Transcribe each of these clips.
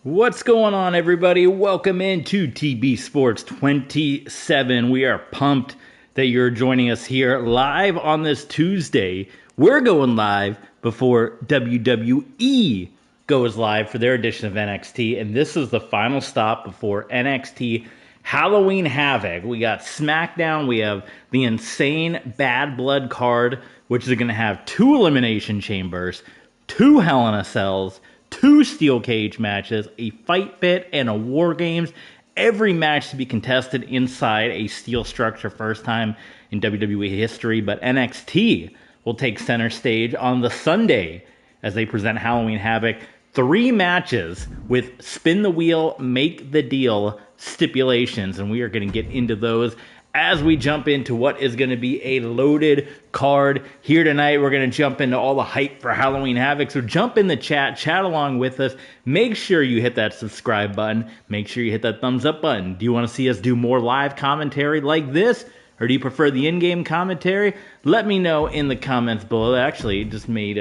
What's going on, everybody? Welcome into TB Sports 27. We are pumped that you're joining us here live on this Tuesday. We're going live before WWE goes live for their edition of NXT, and this is the final stop before NXT Halloween Havoc. We got SmackDown, we have the insane Bad Blood card, which is going to have 2 Elimination Chambers, 2 Hell in a Cells, 2 steel cage matches, a fight pit, and a War Games. Every match to be contested inside a steel structure, first time in WWE history. But NXT will take center stage on the Sunday as they present Halloween Havoc. 3 matches with spin the wheel, make the deal stipulations, and we are going to get into those as we jump into what is going to be a loaded card here tonight. We're going to jump into all the hype for Halloween Havoc, so jump in the chat along with us. Make sure you hit that subscribe button. Make sure you hit that thumbs up button. Do you want to see us do more live commentary like this, or do you prefer the in-game commentary? Let me know in the comments below. That actually just made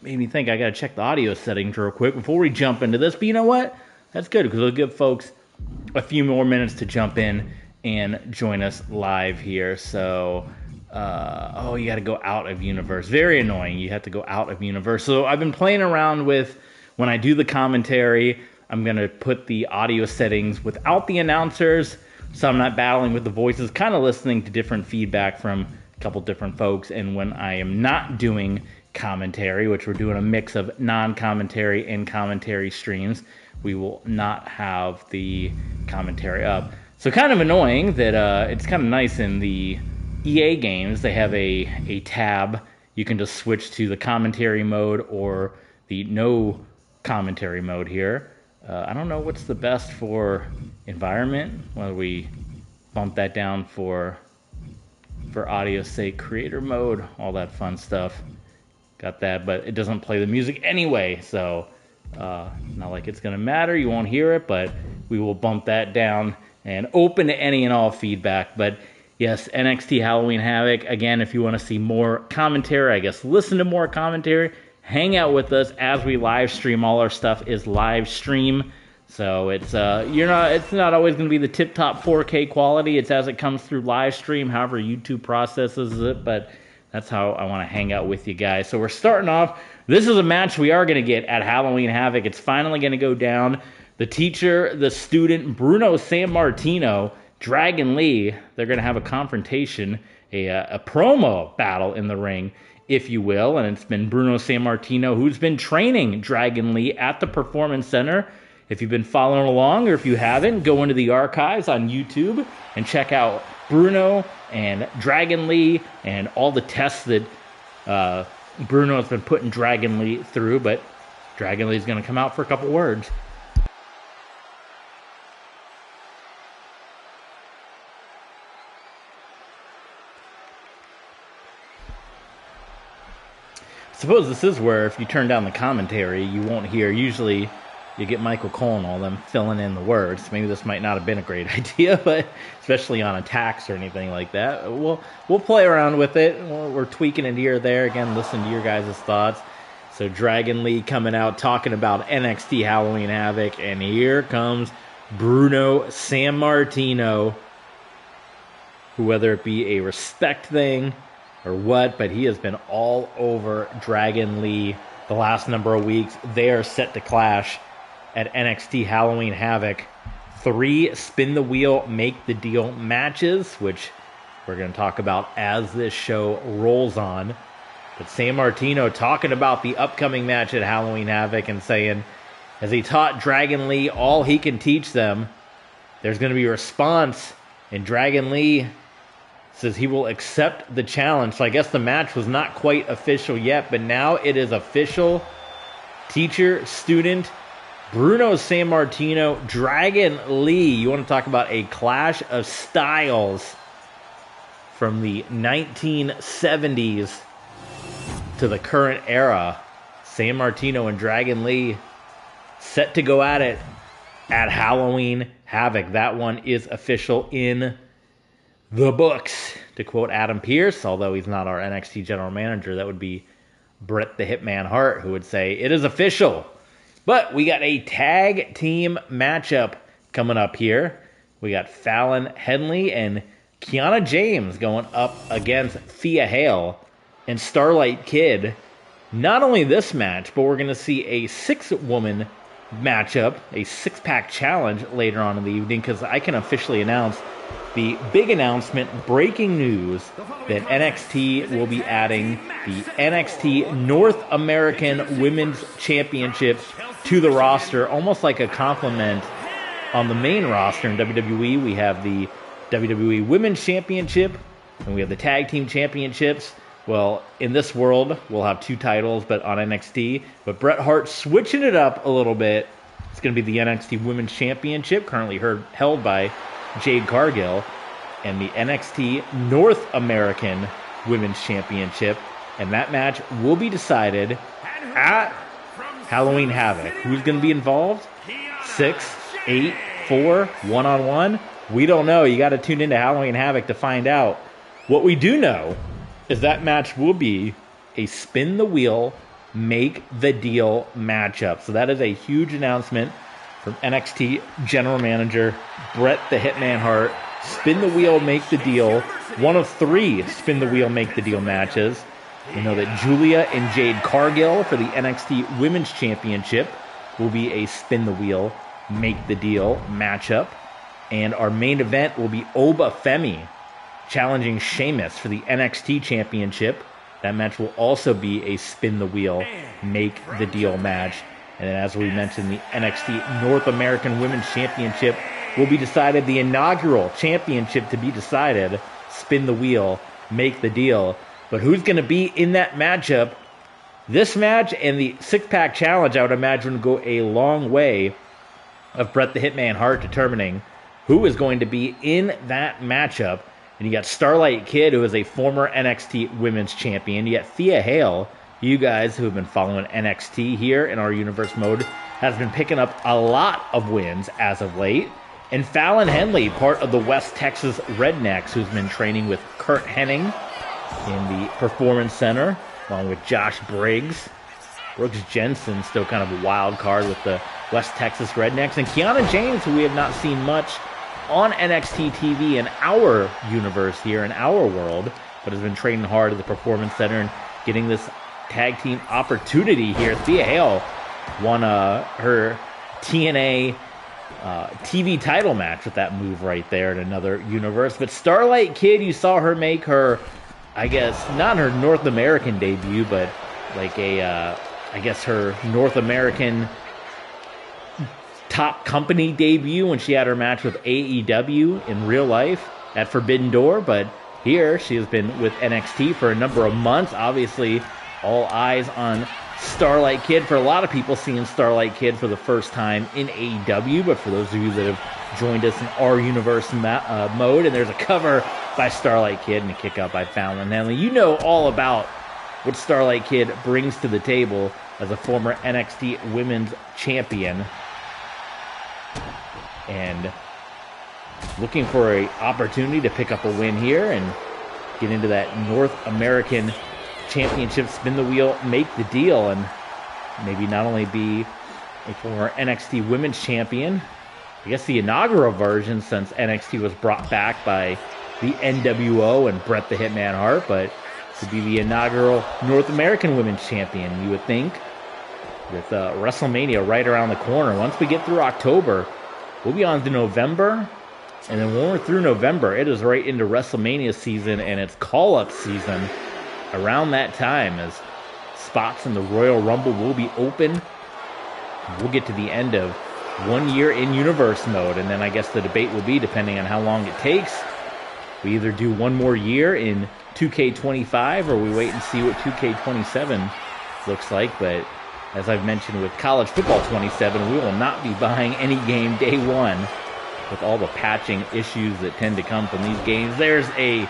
me think I got to check the audio settings real quick before we jump into this. But you know what? That's good, because it'll give folks a few more minutes to jump in and join us live here. So, you got to go out of universe. Very annoying. You have to go out of universe. So I've been playing around with, when I do the commentary, I'm going to put the audio settings without the announcers, so I'm not battling with the voices, kind of listening to different feedback from a couple different folks. And when I am not doing commentary, which we're doing a mix of non-commentary and commentary streams, we will not have the commentary up. So kind of annoying that it's kind of nice in the EA games. They have a tab. You can just switch to the commentary mode or the no commentary mode here. I don't know what's the best for environment, whether we bump that down for audio, say creator mode, all that fun stuff. Got that, but it doesn't play the music anyway, so not like it's going to matter. You won't hear it, but we will bump that down and open to any and all feedback. But yes, NXT Halloween Havoc. Again, if you want to see more commentary, I guess listen to more commentary, hang out with us as we live stream. All our stuff is live stream, so it's it's not always going to be the tip top 4K quality. It's as it comes through live stream, however YouTube processes it. But that's how I want to hang out with you guys. So we're starting off. This is a match we are going to get at Halloween Havoc. It's finally going to go down. The teacher, the student, Bruno Sammartino, Dragon Lee, they're going to have a confrontation, a promo battle in the ring, if you will. And it's been Bruno Sammartino who's been training Dragon Lee at the Performance Center. If you've been following along, or if you haven't, go into the archives on YouTube and check out Bruno and Dragon Lee and all the tests that Bruno has been putting Dragon Lee through. But Dragon Lee's going to come out for a couple words. I suppose this is where, if you turn down the commentary, you won't hear. Usually you get Michael Cole and all them filling in the words. Maybe this might not have been a great idea, but especially on attacks or anything like that. We'll play around with it. We're tweaking it here or there. Again, listen to your guys' thoughts. So Dragon Lee coming out talking about NXT Halloween Havoc, and here comes Bruno Sammartino, who, whether it be a respect thing or what, but he has been all over Dragon Lee the last number of weeks. They are set to clash at NXT Halloween Havoc. 3 spin the wheel, make the deal matches, which we're going to talk about as this show rolls on. But Sammartino talking about the upcoming match at Halloween Havoc and saying, as he taught Dragon Lee all he can teach them, there's going to be a response, and Dragon Lee says he will accept the challenge. So I guess the match was not quite official yet, but now it is official. Teacher, student, Bruno Sammartino, Dragon Lee. You want to talk about a clash of styles from the 1970s to the current era. Sammartino and Dragon Lee set to go at it at Halloween Havoc. That one is official in the books, to quote Adam Pearce, although he's not our NXT general manager. That would be Bret the Hitman Hart, who would say, it is official. But we got a tag team matchup coming up here. We got Fallon Henley and Kiana James going up against Thea Hale and Starlight Kid. Not only this match, but we're going to see a 6-woman matchup, a 6-pack challenge later on in the evening, because I can officially announce the big announcement, breaking news, that NXT will be adding the NXT North American Women's Championship to the roster, almost like a compliment on the main roster in WWE. We have the WWE Women's Championship, and we have the Tag Team Championships. Well, in this world, we'll have 2 titles, but on NXT. But Bret Hart switching it up a little bit. It's going to be the NXT Women's Championship, currently held by Jade Cargill, and the NXT North American Women's Championship. And that match will be decided at Halloween Havoc. Who's going to be involved? 6, 8, 4, 1-on-1? We don't know. You got to tune into Halloween Havoc to find out. What we do know is that match will be a spin the wheel, make the deal matchup. So that is a huge announcement from NXT General Manager Bret the Hitman Hart. Spin the wheel, make the deal. One of 3 spin the wheel, make the deal matches. We know that Julia and Jade Cargill for the NXT Women's Championship will be a spin the wheel, make the deal matchup. And our main event will be Oba Femi challenging Sheamus for the NXT Championship. That match will also be a spin the wheel, make the deal match. And then, as we mentioned, the NXT North American Women's Championship will be decided, the inaugural championship to be decided, spin the wheel, make the deal. But who's going to be in that matchup? This match and the 6-pack challenge, I would imagine, would go a long way of Bret the Hitman Hart determining who is going to be in that matchup. And you got Starlight Kid, who is a former NXT Women's Champion. You got Thea Hale. You guys who have been following NXT here in our Universe mode has been picking up a lot of wins as of late. And Fallon Henley, part of the West Texas Rednecks, who's been training with Kurt Hennig in the Performance Center, along with Josh Briggs. Brooks Jensen still kind of a wild card with the West Texas Rednecks. And Kiana James, who we have not seen much on NXT TV in our universe here, in our world, but has been training hard at the Performance Center and getting this tag team opportunity here. Thea Hale won her TNA TV title match with that move right there in another universe. But Starlight Kid, you saw her make her, I guess, not her North American debut, but like I guess her North American top company debut when she had her match with AEW in real life at Forbidden Door. But here she has been with NXT for a number of months. Obviously, all eyes on Starlight Kid. For a lot of people, seeing Starlight Kid for the first time in AEW. But for those of you that have joined us in our universe mode, and there's a cover by Starlight Kid and a kick out by Fallon Henley. You know all about what Starlight Kid brings to the table as a former NXT Women's Champion. And looking for an opportunity to pick up a win here and get into that North American Championship, spin the wheel, make the deal, and maybe not only be a former NXT Women's Champion, I guess the inaugural version since NXT was brought back by the NWO and Bret the Hitman Hart, but to be the inaugural North American Women's Champion, you would think, with WrestleMania right around the corner. Once we get through October, we'll be on to November, and then when we're through November, it is right into WrestleMania season, and it's call-up season around that time, as spots in the Royal Rumble will be open. We'll get to the end of 1 year in Universe mode, and then I guess the debate will be, depending on how long it takes, we either do one more year in 2K25, or we wait and see what 2K27 looks like. But as I've mentioned with College Football 27, we will not be buying any game day one with all the patching issues that tend to come from these games. There's a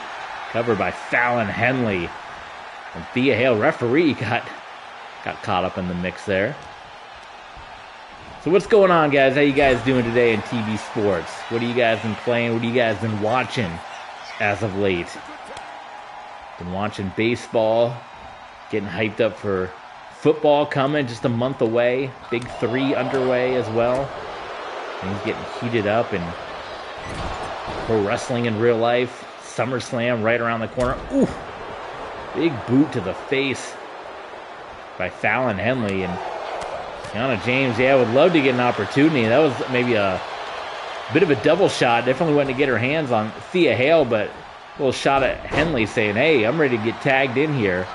cover by Fallon Henley. And Thea Hale, referee, got caught up in the mix there. So what's going on, guys? How you guys doing today in TV sports? What have you guys been playing? What have you guys been watching as of late? Been watching baseball, getting hyped up for Football coming just a month away. Big 3 underway as well. Things getting heated up in pro wrestling in real life. SummerSlam right around the corner. Ooh! Big boot to the face by Fallon Henley. And Kiana James, yeah, would love to get an opportunity. That was maybe a bit of a double shot. Definitely wanted to get her hands on Thea Hale, but a little shot at Henley saying, hey, I'm ready to get tagged in here.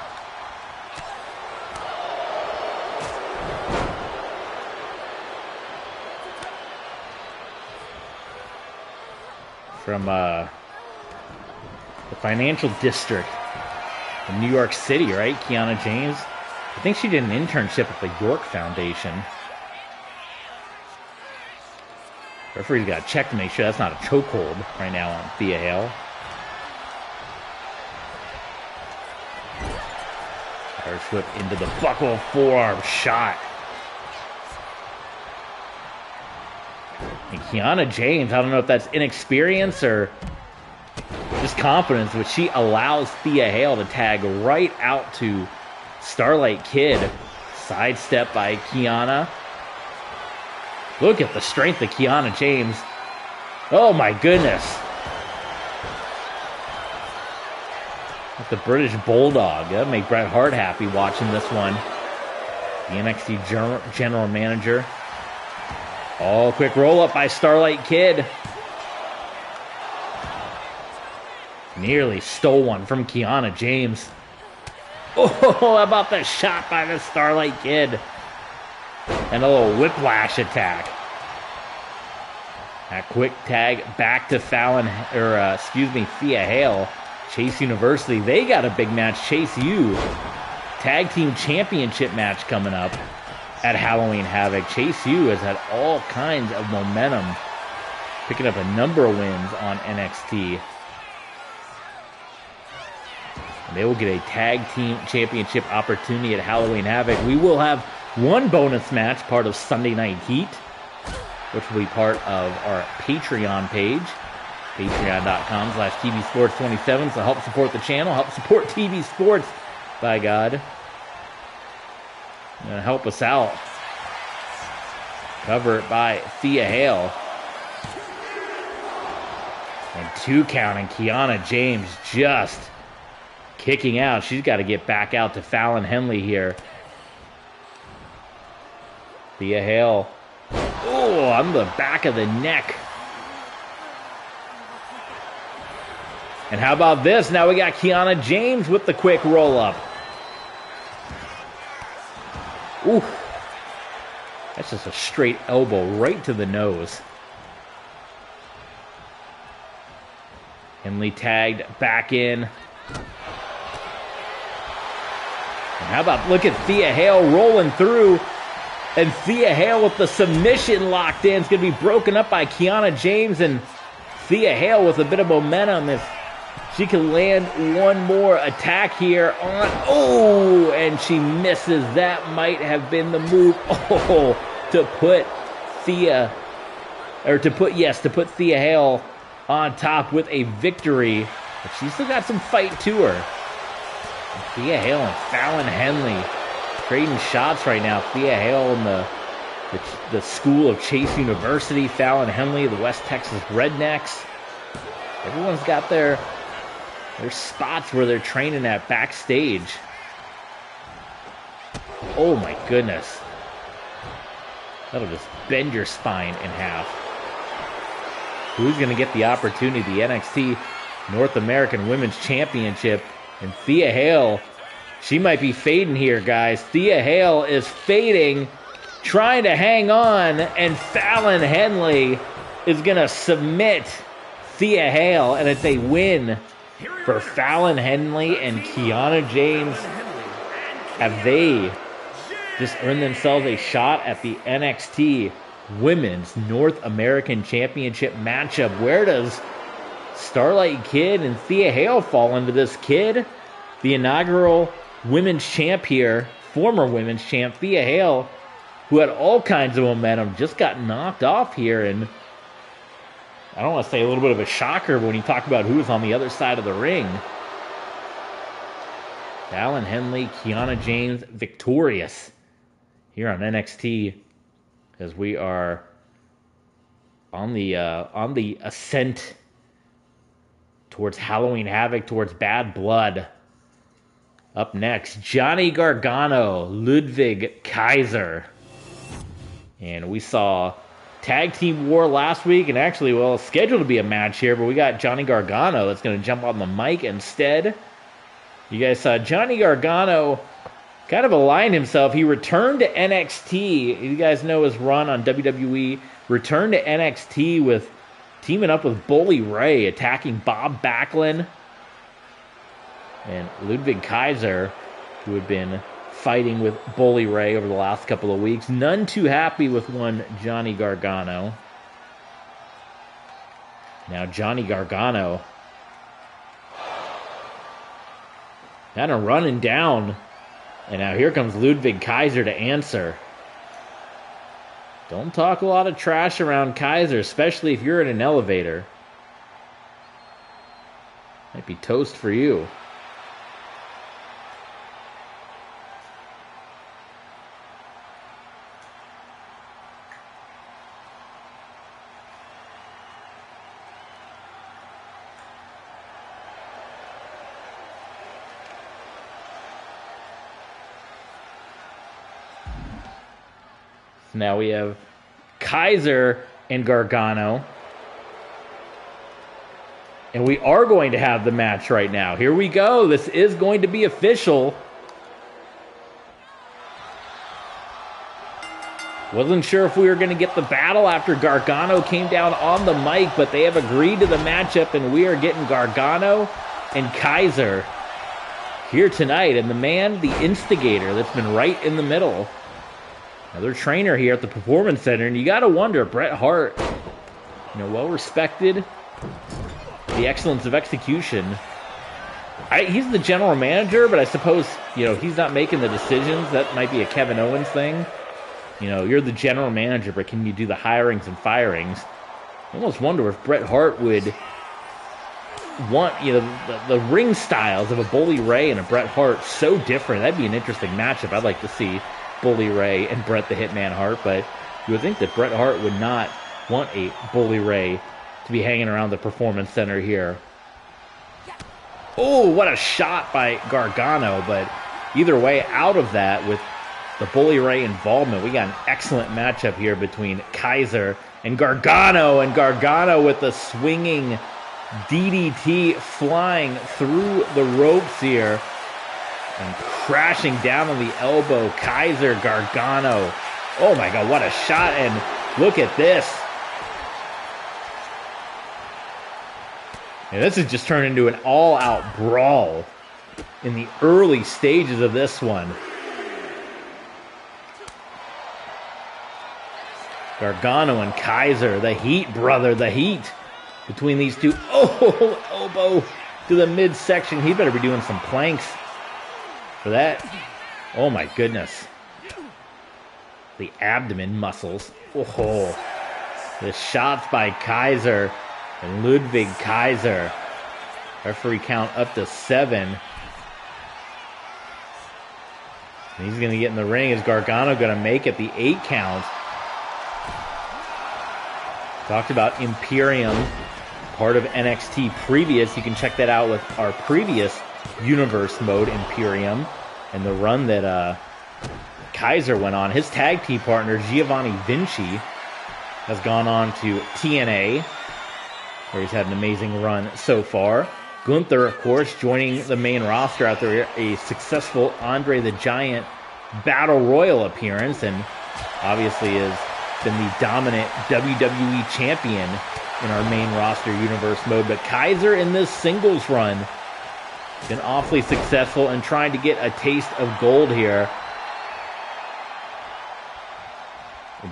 From the financial district in New York City, right? Kiana James. I think she did an internship at the York Foundation. Referee's got to check to make sure that's not a chokehold right now on Thea Hale. Irish whip into the buckle forearm shot. And Kiana James, I don't know if that's inexperience or just confidence, but she allows Thea Hale to tag right out to Starlight Kid. Sidestep by Kiana. Look at the strength of Kiana James. Oh my goodness. Like the British Bulldog. That'll make Bret Hart happy watching this one. The NXT General Manager. Oh, quick roll up by Starlight Kid. Nearly stole one from Kiana James. Oh, how about the shot by the Starlight Kid? And a little whiplash attack. That quick tag back to Thea Hale. Chase University, they got a big match. Chase U. Tag Team Championship match coming up at Halloween Havoc. Chase U has had all kinds of momentum, picking up a number of wins on NXT. And they will get a Tag Team Championship opportunity at Halloween Havoc. We will have one bonus match, part of Sunday Night Heat, which will be part of our Patreon page, patreon.com/tvsports27. So help support the channel, help support TV Sports, by God. Help us out. Cover it by Thea Hale. And 2 count, and Kiana James just kicking out. She's got to get back out to Fallon Henley here. Thea Hale. Oh, on the back of the neck. And how about this? Now we got Kiana James with the quick roll-up. Ooh. That's just a straight elbow right to the nose. Henley tagged back in. And how about, look at Thea Hale rolling through. And Thea Hale with the submission locked in. It's going to be broken up by Kiana James. And Thea Hale with a bit of momentum. If she can land one more attack here on... Oh! And she misses. That might have been the move. Oh! To put Thea Hale on top with a victory. But she's still got some fight to her. Thea Hale and Fallon Henley trading shots right now. Thea Hale in the school of Chase University. Fallon Henley, the West Texas Rednecks. Everyone's got their spots where they're training at backstage. Oh my goodness. That'll just bend your spine in half. Who's going to get the opportunity? The NXT North American Women's Championship. And Thea Hale, she might be fading here, guys. Thea Hale is fading, trying to hang on, and Fallon Henley is going to submit Thea Hale, and it's a win for Fallon Henley and Kiana James. Have they just earned themselves a shot at the NXT Women's North American Championship matchup? Where does Starlight Kid and Thea Hale fall into this, Kid? The inaugural women's champ here, former women's champ, Thea Hale, who had all kinds of momentum, just got knocked off here. And I don't want to say a little bit of a shocker when you talk about who's on the other side of the ring. Fallon Henley, Kiana James victorious here on NXT as we are on the ascent towards Halloween Havoc, towards Bad Blood. Up next, Johnny Gargano, Ludwig Kaiser. And we saw Tag Team War last week, and actually, well, it's scheduled to be a match here, but we got Johnny Gargano that's going to jump on the mic instead. You guys saw Johnny Gargano kind of aligned himself. He returned to NXT. You guys know his run on WWE. Returned to NXT with teaming up with Bully Ray, attacking Bob Backlund. And Ludwig Kaiser, who had been fighting with Bully Ray over the last couple of weeks. None too happy with one Johnny Gargano. Now Johnny Gargano kind of running down. And now here comes Ludwig Kaiser to answer. Don't talk a lot of trash around Kaiser, especially if you're in an elevator. Might be toast for you. Now we have Kaiser and Gargano. And we are going to have the match right now. Here we go. This is going to be official. Wasn't sure if we were going to get the battle after Gargano came down on the mic, but they have agreed to the matchup, and we are getting Gargano and Kaiser here tonight. And the man, the instigator, that's been right in the middle. Another trainer here at the Performance Center, and you got to wonder, Bret Hart, well respected, the excellence of execution. He's the general manager, but I suppose, he's not making the decisions. That might be a Kevin Owens thing. You're the general manager, but can you do the hirings and firings? I almost wonder if Bret Hart would want, the ring styles of a Bully Ray and a Bret Hart so different. That'd be an interesting matchup. I'd like to see Bully Ray and Bret the Hitman Hart, but you would think that Bret Hart would not want a Bully Ray to be hanging around the Performance Center here. Oh, what a shot by Gargano, but either way, out of that with the Bully Ray involvement, we got an excellent matchup here between Kaiser and Gargano with the swinging DDT flying through the ropes here. And crashing down on the elbow, Kaiser, Gargano. Oh my God, what a shot, and look at this. And this has just turned into an all-out brawl in the early stages of this one. Gargano and Kaiser, the heat, brother, the heat between these two. Oh, elbow to the midsection. He better be doing some planks for that. Oh my goodness. The abdomen muscles. Oh, the shots by Kaiser and Ludwig Kaiser. Referee count up to 7. And he's going to get in the ring. Is Gargano going to make it the 8 count? Talked about Imperium, part of NXT previous. You can check that out with our previous Universe mode, Imperium, and the run that Kaiser went on. His tag team partner, Giovanni Vinci, has gone on to TNA, where he's had an amazing run so far. Gunther, of course, joining the main roster after a successful Andre the Giant Battle Royal appearance, and obviously has been the dominant WWE champion in our main roster Universe mode. But Kaiser in this singles run been awfully successful and trying to get a taste of gold here.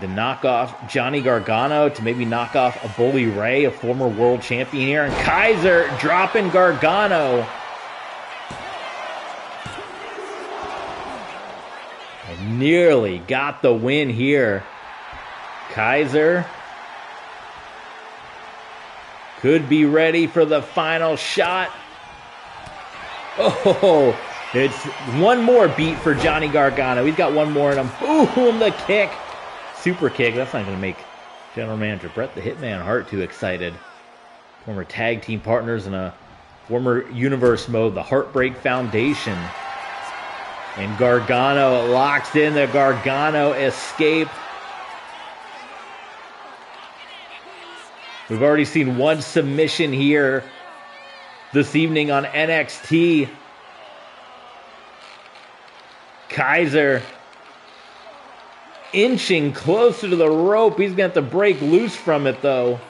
To knock off Johnny Gargano, to maybe knock off a Bully Ray, a former world champion here. And Kaiser dropping Gargano. And nearly got the win here. Kaiser could be ready for the final shot. Oh, It's one more beat for Johnny Gargano. He's got one more in him. Boom, the kick. Super kick. That's not going to make General Manager Bret the Hitman Hart too excited. Former tag team partners in a former universe mode, the Heartbreak Foundation. And Gargano locks in the Gargano escape. We've already seen one submission here this evening on NXT. Kaiser inching closer to the rope. He's going to have to break loose from it, though.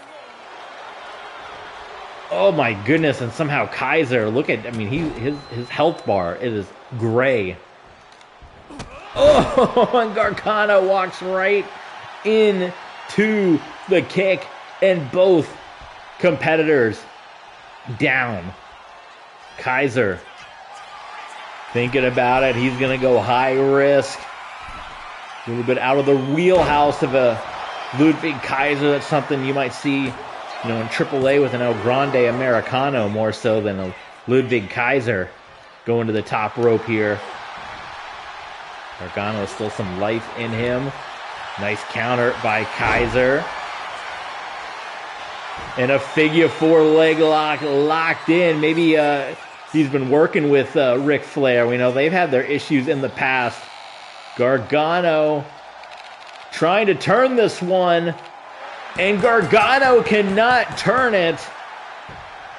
Oh, my goodness. And somehow Kaiser, look at, I mean, his health bar, it is gray. Oh, and Gargano walks right into the kick. And both competitors down. Kaiser thinking about it. He's going to go high risk. A little bit out of the wheelhouse of a Ludwig Kaiser. That's something you might see, in AAA with an El Grande Americano more so than a Ludwig Kaiser going to the top rope here. Gargano still some life in him. Nice counter by Kaiser. And a figure four leg lock locked in. Maybe he's been working with Ric Flair. We know they've had their issues in the past. Gargano trying to turn this one. And Gargano cannot turn it.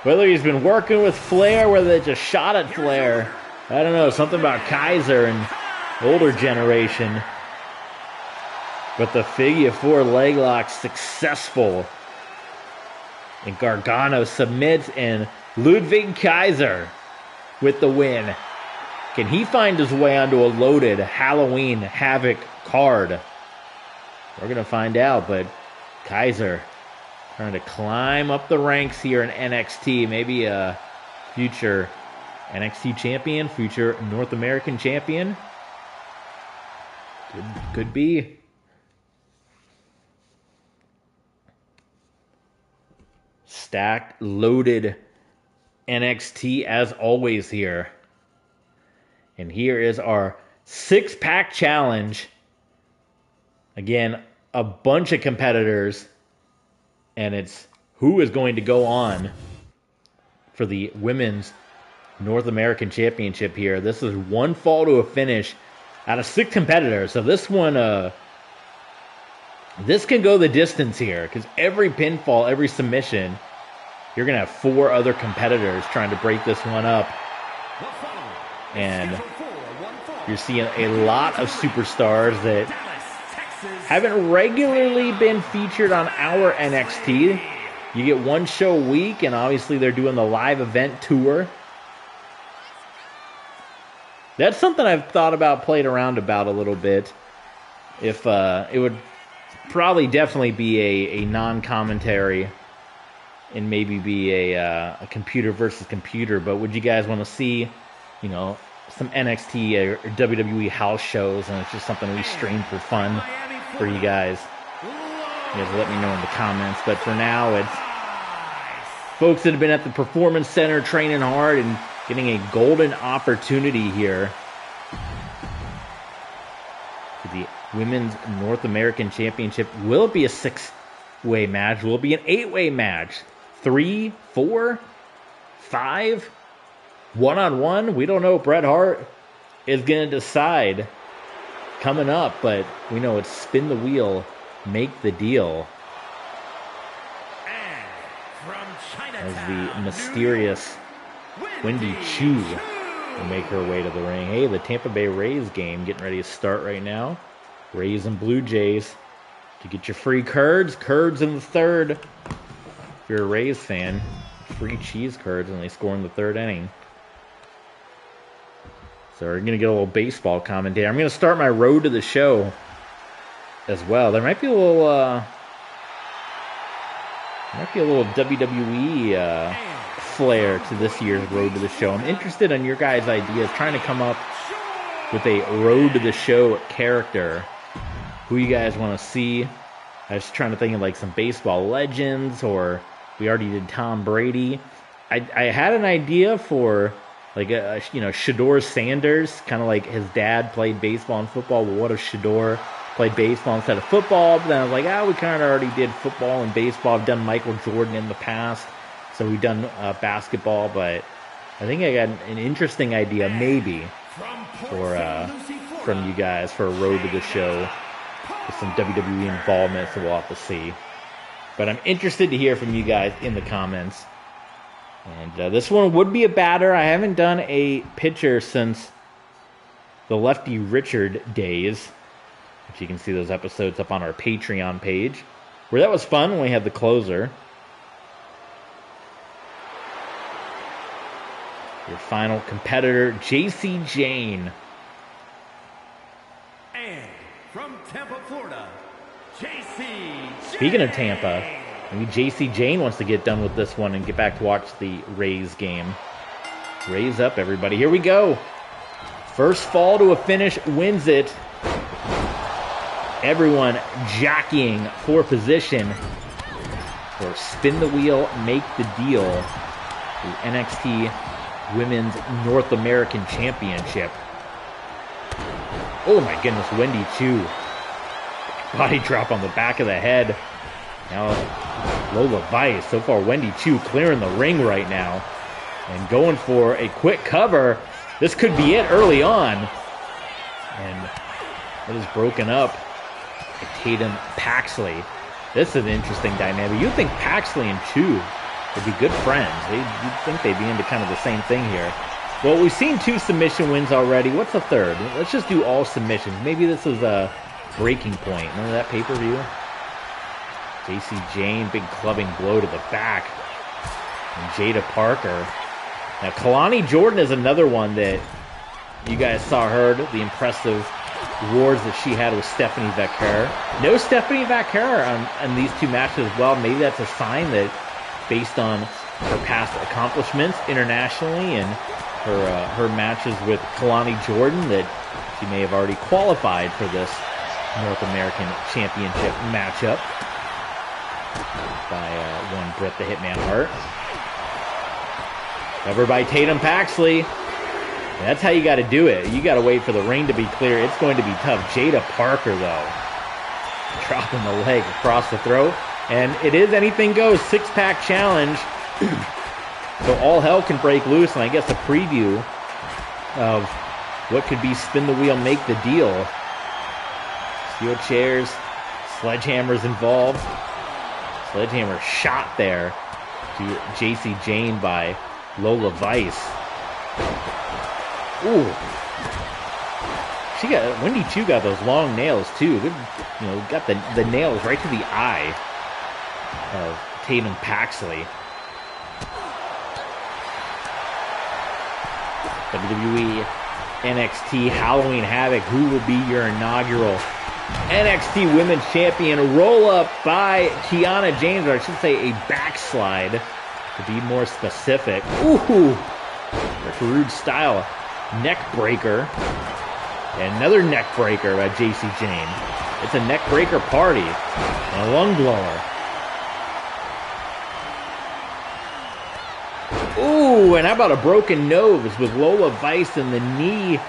Whether he's been working with Flair, whether they just shot at Flair. I don't know. Something about Kaiser and older generation. But the figure four leg lock successful. And Gargano submits, and Ludwig Kaiser with the win. Can he find his way onto a loaded Halloween Havoc card? We're going to find out, but Kaiser trying to climb up the ranks here in NXT. Maybe a future NXT champion, future North American champion. Could be. Stacked, loaded NXT as always here. And here is our six-pack challenge. Again, a bunch of competitors. And it's who is going to go on for the Women's North American Championship here. This is one fall to a finish out of 6 competitors. So this one, this can go the distance here. Because every pinfall, every submission, you're going to have 4 other competitors trying to break this one up. And you're seeing a lot of superstars that haven't regularly been featured on our NXT. You get one show a week, and obviously they're doing the live event tour. That's something I've thought about, played around about a little bit. If it would probably definitely be a non-commentary and maybe be a computer versus computer. But would you guys want to see, some NXT or WWE house shows, and it's just something we stream for fun for you guys? You guys let me know in the comments. But for now, it's folks that have been at the Performance Center training hard and getting a golden opportunity here for the Women's North American Championship. Will it be a 6-way match? Will it be an 8-way match? 3, 4, 5, 1-on-1? We don't know. Bret Hart is going to decide coming up, but we know it's spin the wheel, make the deal. As the mysterious Wendy Chu will make her way to the ring. Hey, the Tampa Bay Rays game getting ready to start right now. Rays and Blue Jays. To get your free curds in the third. If you're a Rays fan, free cheese curds when they score in the third inning. So we're going to get a little baseball commentary. I'm going to start my road to the show as well. There might be a little WWE flair to this year's road to the show. I'm interested in your guys' ideas, trying to come up with a road to the show character. Who you guys want to see? I was trying to think of like some baseball legends, or we already did Tom Brady. I had an idea for like Shador Sanders, kind of like his dad played baseball and football. Well, what if Shador played baseball instead of football? But then I was like, we kind of already did football and baseball. I've done Michael Jordan in the past, so we've done basketball. But I think I got an interesting idea, maybe, from you guys for a road to the show with some WWE involvement. So we'll have to see. But I'm interested to hear from you guys in the comments. And this one would be a batter. I haven't done a pitcher since the Lefty Richard days, which you can see those episodes up on our Patreon page, where that was fun when we had the closer. Your final competitor, JC Jane. And from Tampa, Florida, JC Jane. Speaking of Tampa, maybe JC Jane wants to get done with this one and get back to watch the Rays game. Rays up, everybody. Here we go. First fall to a finish wins it. Everyone jockeying for position for Spin the Wheel, Make the Deal, the NXT Women's North American Championship. Oh my goodness, Wendy Chu. Body drop on the back of the head. Now Lola Vice. So far, Wendy Chu clearing the ring right now and going for a quick cover. This could be it early on. And it is broken up by Tatum Paxley. This is an interesting dynamic. You'd think Paxley and Chu would be good friends. You'd think they'd be into kind of the same thing here. Well, we've seen 2 submission wins already. What's the third? Let's just do all submissions. Maybe this is a breaking point. Remember that pay-per-view? JC Jane, big clubbing blow to the back. And Jada Parker. Now, Kalani Jordan is another one that you guys saw her, the impressive wars that she had with Stephanie Vaquer. No Stephanie Vaquer on these 2 matches as well. Maybe that's a sign that based on her past accomplishments internationally and her matches with Kalani Jordan, that she may have already qualified for this North American Championship matchup by one Bret the Hitman Hart. Covered by Tatum Paxley. And that's how you got to do it. You got to wait for the ring to be clear. It's going to be tough. Jada Parker, though, dropping the leg across the throat. And it is anything goes, 6-pack challenge. So all hell can break loose. And I guess a preview of what could be Spin the Wheel, Make the Deal. Steel chairs, sledgehammers involved. Sledgehammer shot there to JC Jane by Lola Vice. Ooh. Wendy Chu got those long nails too. Good, got the nails right to the eye of Tatum Paxley. WWE NXT Halloween Havoc. Who will be your inaugural NXT Women's Champion? Roll up by Kiana James, or I should say a backslide to be more specific. Ooh, Rude style neck breaker. And another neck breaker by JC Jane. It's a neck breaker party and a lung blower. Ooh, and how about a broken nose with Lola Vice and the knee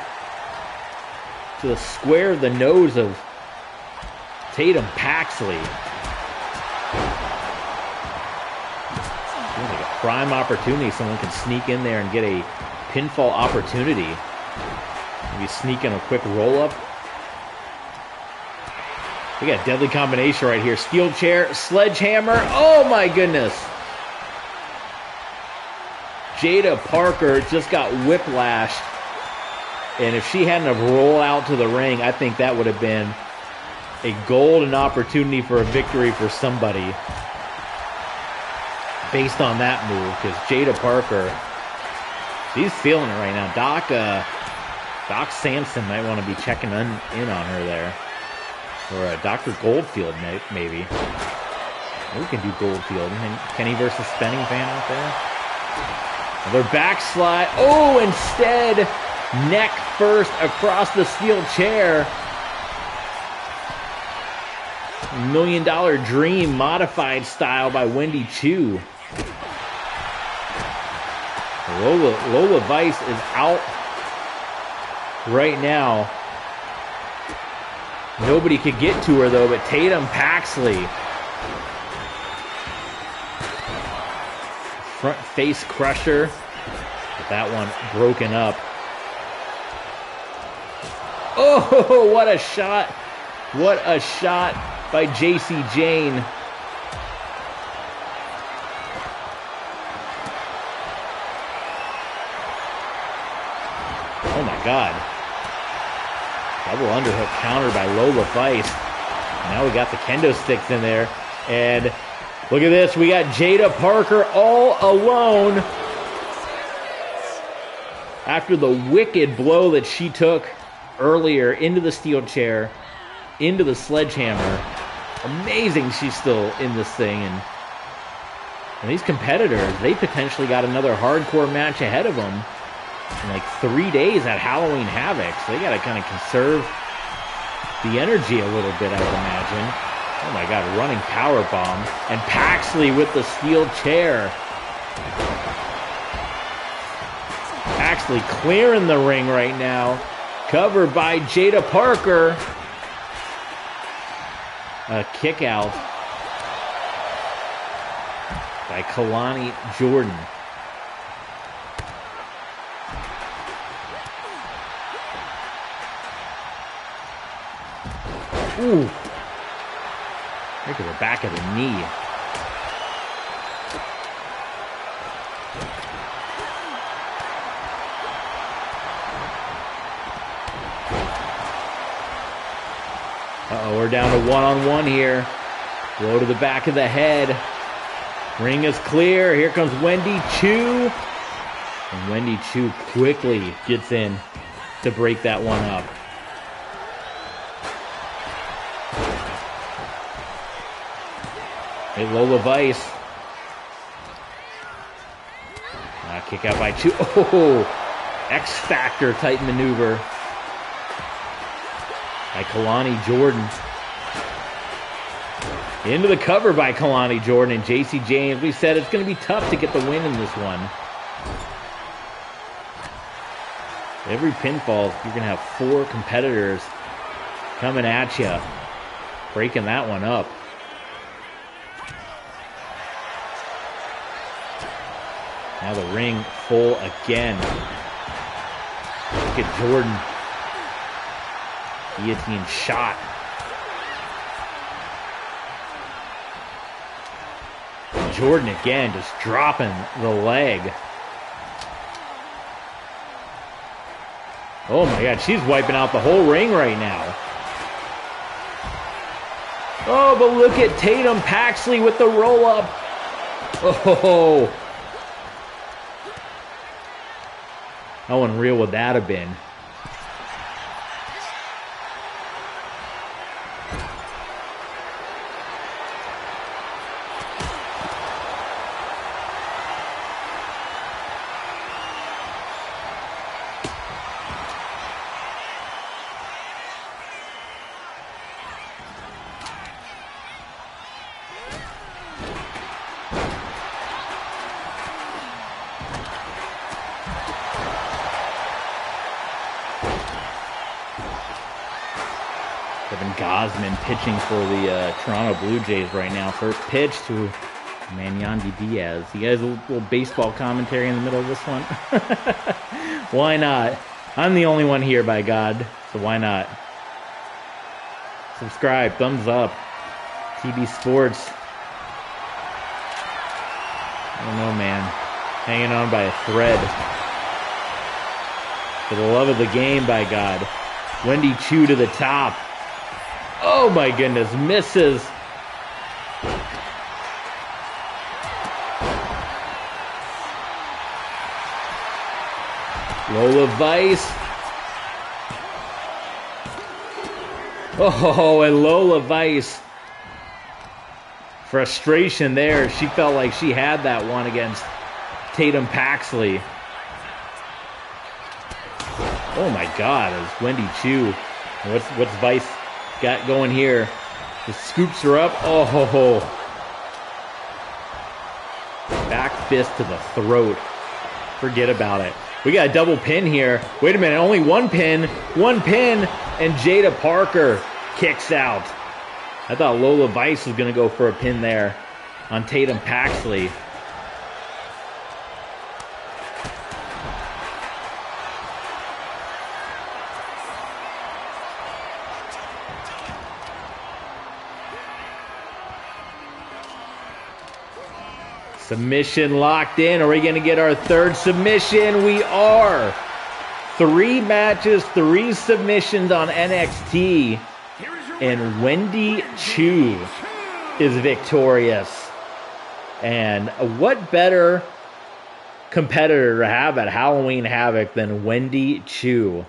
to the square of the nose of Tatum Paxley. Seems like a prime opportunity. Someone can sneak in there and get a pinfall opportunity. Maybe sneak in a quick roll-up. We got a deadly combination right here. Steel chair, sledgehammer. Oh my goodness. Jada Parker just got whiplashed. And if she hadn't have rolled out to the ring, I think that would have been a golden opportunity for a victory for somebody based on that move. Because Jada Parker, she's feeling it right now. Doc Sampson might want to be checking in on her there. Or Dr. Goldfield, maybe. We can do Goldfield. And Kenny versus Spenning fan out there. Another backslide. Oh, instead, neck first across the steel chair. $1 Million Dream modified style by Wendy Chu. Lola Vice is out right now. Nobody could get to her though, but Tatum Paxley. Front face crusher. With that one broken up. Oh, what a shot. What a shot by JC Jane. Oh my God. Double underhook counter by Lola Vice. Now we got the kendo sticks in there. And look at this. We got Jada Parker all alone. After the wicked blow that she took earlier into the steel chair, into the sledgehammer. Amazing she's still in this thing. And these competitors, they potentially got another hardcore match ahead of them in like 3 days at Halloween Havoc. So they got to kind of conserve the energy a little bit, I would imagine. Oh my God, running power bomb. And Paxley with the steel chair. Paxley clearing the ring right now. Covered by Jada Parker. A kick out by Kalani Jordan. Ooh. Look at the back of the knee. Uh-oh, we're down to one-on-one here. Blow to the back of the head. Ring is clear. Here comes Wendy Chu. And Wendy Chu quickly gets in to break that one up. Hey, Lola Vice. Kick out by Chu. Oh, X-Factor type maneuver by Kalani Jordan. Into the cover by Kalani Jordan and JC James. We said it's going to be tough to get the win in this one. Every pinfall, you're going to have 4 competitors coming at you, breaking that one up. Now the ring full again. Look at Jordan. Guillotine shot. Jordan again just dropping the leg. Oh my God, she's wiping out the whole ring right now. Oh, but look at Tatum Paxley with the roll up. Oh. How unreal would that have been? Gosman pitching for the Toronto Blue Jays right now. First pitch to Manyandy Diaz. You guys a little baseball commentary in the middle of this one? Why not? I'm the only one here, by God, so why not? Subscribe, thumbs up. TB Sports. I don't know, man. Hanging on by a thread. For the love of the game, by God. Wendy Chu to the top. Oh my goodness, misses. Lola Vice. Oh, and Lola Vice. Frustration there. She felt like she had that one against Tatum Paxley. Oh my God, it's Wendy Chu. What's Vice got going here? Just scoops her up. Oh ho ho. Back fist to the throat. Forget about it. We got a double pin here. Wait a minute, only one pin, and Jada Parker kicks out. I thought Lola Vice was going to go for a pin there on Tatum Paxley. Submission locked in. Are we going to get our third submission? We are. 3 matches, 3 submissions on NXT. And Wendy Choo is victorious. And what better competitor to have at Halloween Havoc than Wendy Choo?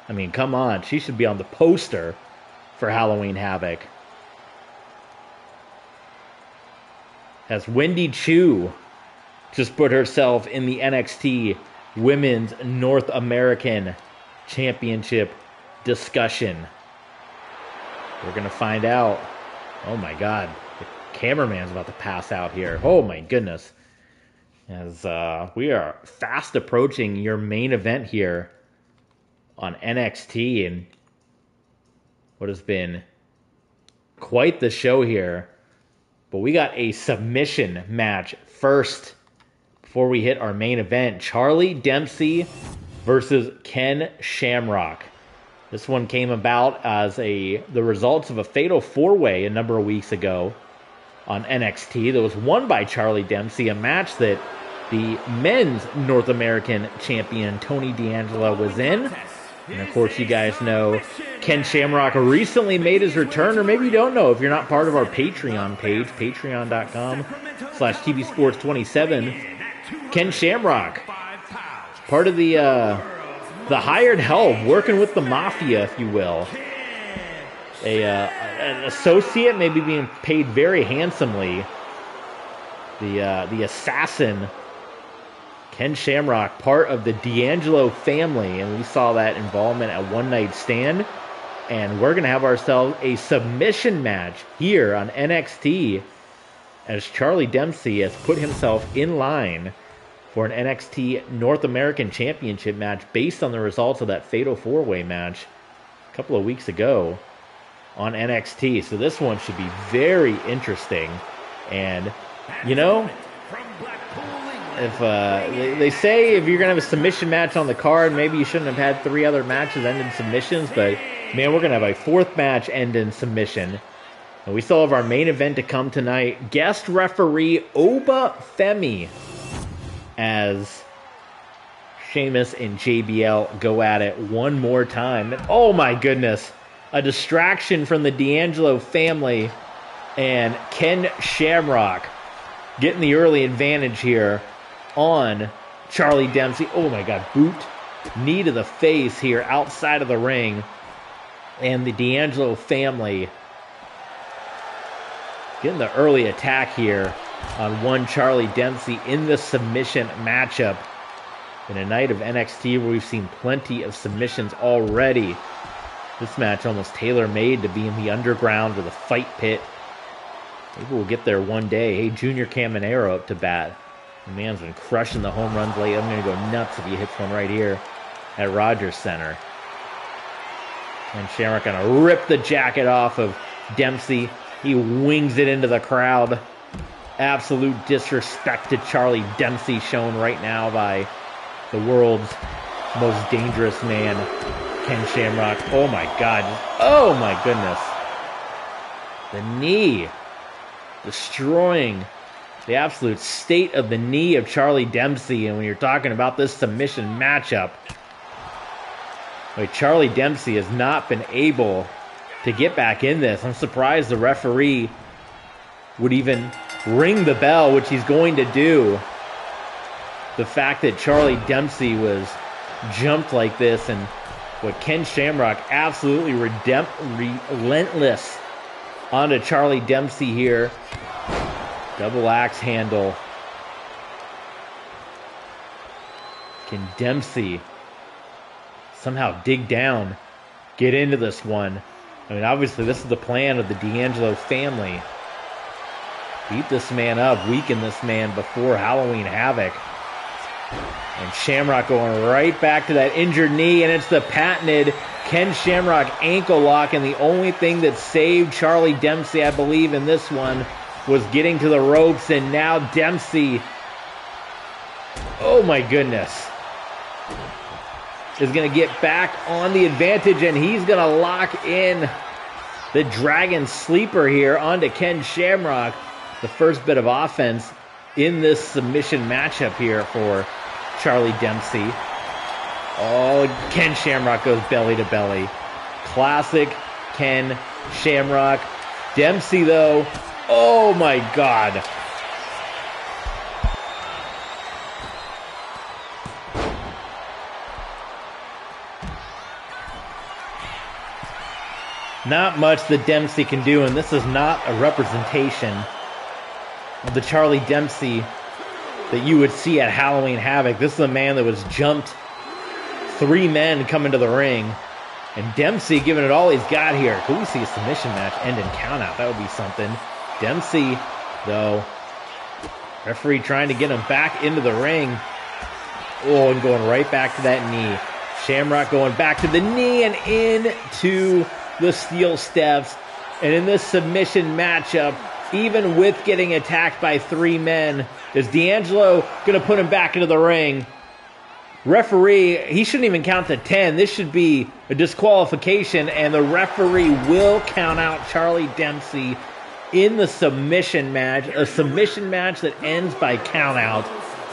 I mean, come on. She should be on the poster for Halloween Havoc. As Wendy Choo just put herself in the NXT Women's North American Championship discussion. We're going to find out. Oh my God. The cameraman's about to pass out here. Oh my goodness. As we are fast approaching your main event here on NXT, and what has been quite the show here. But we got a submission match first before we hit our main event. Charlie Dempsey versus Ken Shamrock. This one came about as the results of a fatal 4-way a number of weeks ago on NXT that was won by Charlie Dempsey, a match that the men's North American champion Tony D'Angelo was in. And of course, you guys know Ken Shamrock recently made his return, or maybe you don't know if you're not part of our Patreon page, patreon.com/tvsports27. Ken Shamrock, part of the hired help, working with the mafia, if you will. An associate, maybe being paid very handsomely. The assassin, Ken Shamrock, part of the D'Angelo family, and we saw that involvement at One Night Stand. And we're going to have ourselves a submission match here on NXT as Charlie Dempsey has put himself in line for an NXT North American Championship match based on the results of that fatal 4-way match a couple of weeks ago on NXT. So this one should be very interesting. And, you know, if they say if you're going to have a submission match on the card, maybe you shouldn't have had 3 other matches end in submissions. But, man, we're going to have a 4th match end in submission. And we still have our main event to come tonight. Guest referee Oba Femi as Sheamus and JBL go at it one more time. And, oh, my goodness. A distraction from the D'Angelo family. And Ken Shamrock getting the early advantage here on Charlie Dempsey. Oh my God, boot, knee to the face here outside of the ring. And the D'Angelo family getting the early attack here on one Charlie Dempsey in the submission matchup. In a night of NXT where we've seen plenty of submissions already. This match almost tailor-made to be in the underground or the fight pit. Maybe we'll get there one day. Hey, Junior Caminero up to bat. The man's been crushing the home runs late. I'm going to go nuts if he hits one right here at Rogers Center. And Shamrock going to rip the jacket off of Dempsey. He wings it into the crowd. Absolute disrespect to Charlie Dempsey shown right now by the world's most dangerous man, Ken Shamrock. Oh my God. Oh my goodness. The knee. Destroying the absolute state of the knee of Charlie Dempsey. And when you're talking about this submission matchup, Charlie Dempsey has not been able to get back in this. I'm surprised the referee would even ring the bell, which he's going to do. The fact that Charlie Dempsey was jumped like this, and what Ken Shamrock absolutely relentless onto Charlie Dempsey here. Double axe handle. Can Dempsey somehow dig down, get into this one? I mean, obviously this is the plan of the D'Angelo family. Beat this man up, weaken this man before Halloween Havoc. And Shamrock going right back to that injured knee, and it's the patented Ken Shamrock ankle lock, and the only thing that saved Charlie Dempsey, I believe, in this one was getting to the ropes, and now Dempsey, oh my goodness, is going to get back on the advantage, and he's going to lock in the Dragon Sleeper here onto Ken Shamrock. The first bit of offense in this submission matchup here for Charlie Dempsey. Oh, Ken Shamrock goes belly to belly. Classic Ken Shamrock. Dempsey, though, oh my God. Not much that Dempsey can do, and this is not a representation of the Charlie Dempsey that you would see at Halloween Havoc. This is a man that was jumped 3 men coming to the ring, and Dempsey giving it all he's got here. Could we see a submission match end in countout? That would be something. Dempsey, though, referee trying to get him back into the ring. Oh, and going right back to that knee. Shamrock going back to the knee and into the steel steps. And in this submission matchup, even with getting attacked by 3 men, is D'Angelo going to put him back into the ring? Referee, he shouldn't even count to 10. This should be a disqualification, and the referee will count out Charlie Dempsey in the submission match. A submission match that ends by countout.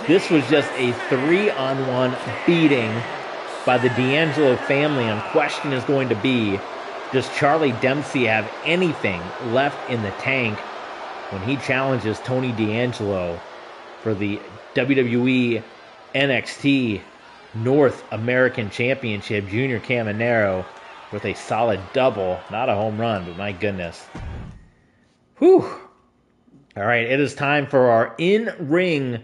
This was just a 3-on-1 beating by the D'Angelo family, and question is going to be, does Charlie Dempsey have anything left in the tank when he challenges Tony D'Angelo for the WWE NXT North American Championship? Junior Caminero with a solid double. Not a home run, but my goodness. Whew. All right, it is time for our in-ring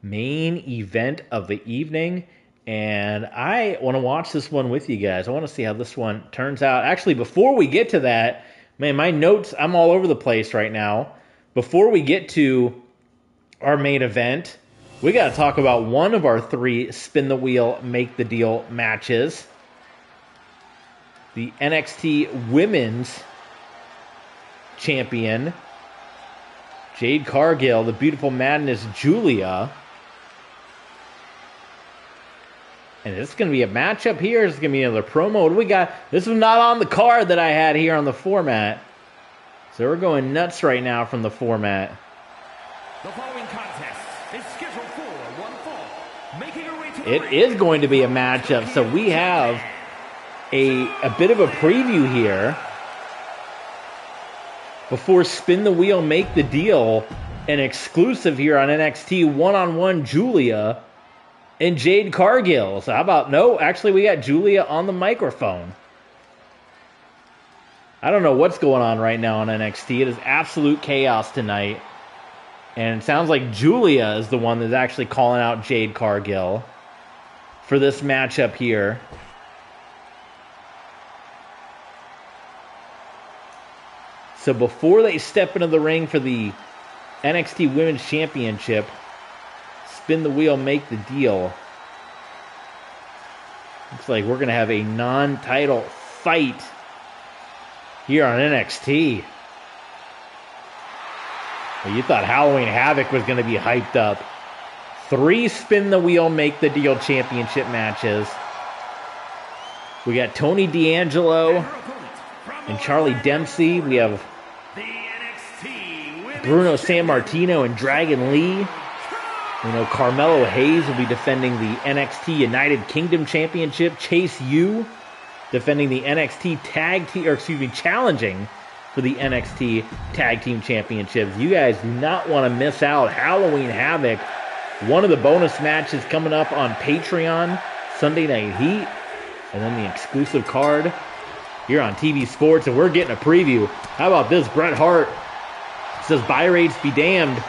main event of the evening. And I want to watch this one with you guys. I want to see how this one turns out. Actually, before we get to that, man, my notes, I'm all over the place right now. Before we get to our main event, we got to talk about one of our 3 spin the wheel, make the deal matches. The NXT Women's Champion, Jade Cargill, the Beautiful Madness, Julia. And it's going to be a matchup here. It's going to be another promo. What do we got? This was not on the card that I had here on the format. So we're going nuts right now from the format. The following contest is scheduled for one fall. Making her way to the It ring. is going to be a matchup. So we have a bit of a preview here before Spin the Wheel, Make the Deal. An exclusive here on NXT, one-on-one Julia and Jade Cargill. So how about, no, actually we got Julia on the microphone. I don't know what's going on right now on NXT. It is absolute chaos tonight. And it sounds like Julia is the one that's actually calling out Jade Cargill for this matchup here. So before they step into the ring for the NXT Women's Championship, spin the wheel, make the deal. Looks like we're going to have a non-title fight here on NXT. Well, you thought Halloween Havoc was going to be hyped up. 3 spin the wheel, make the deal championship matches. We got Tony D'Angelo and Charlie Dempsey. We have The NXT Women's Bruno Sammartino and Dragon Lee. We know Carmelo Hayes will be defending the NXT United Kingdom Championship. Chase U defending the NXT challenging for the NXT Tag Team Championships. You guys do not want to miss out. Halloween Havoc, one of the bonus matches coming up on Patreon, Sunday Night Heat, and then the exclusive card here on TV Sports, and we're getting a preview. How about this? Bret Hart says, buy rates be damned.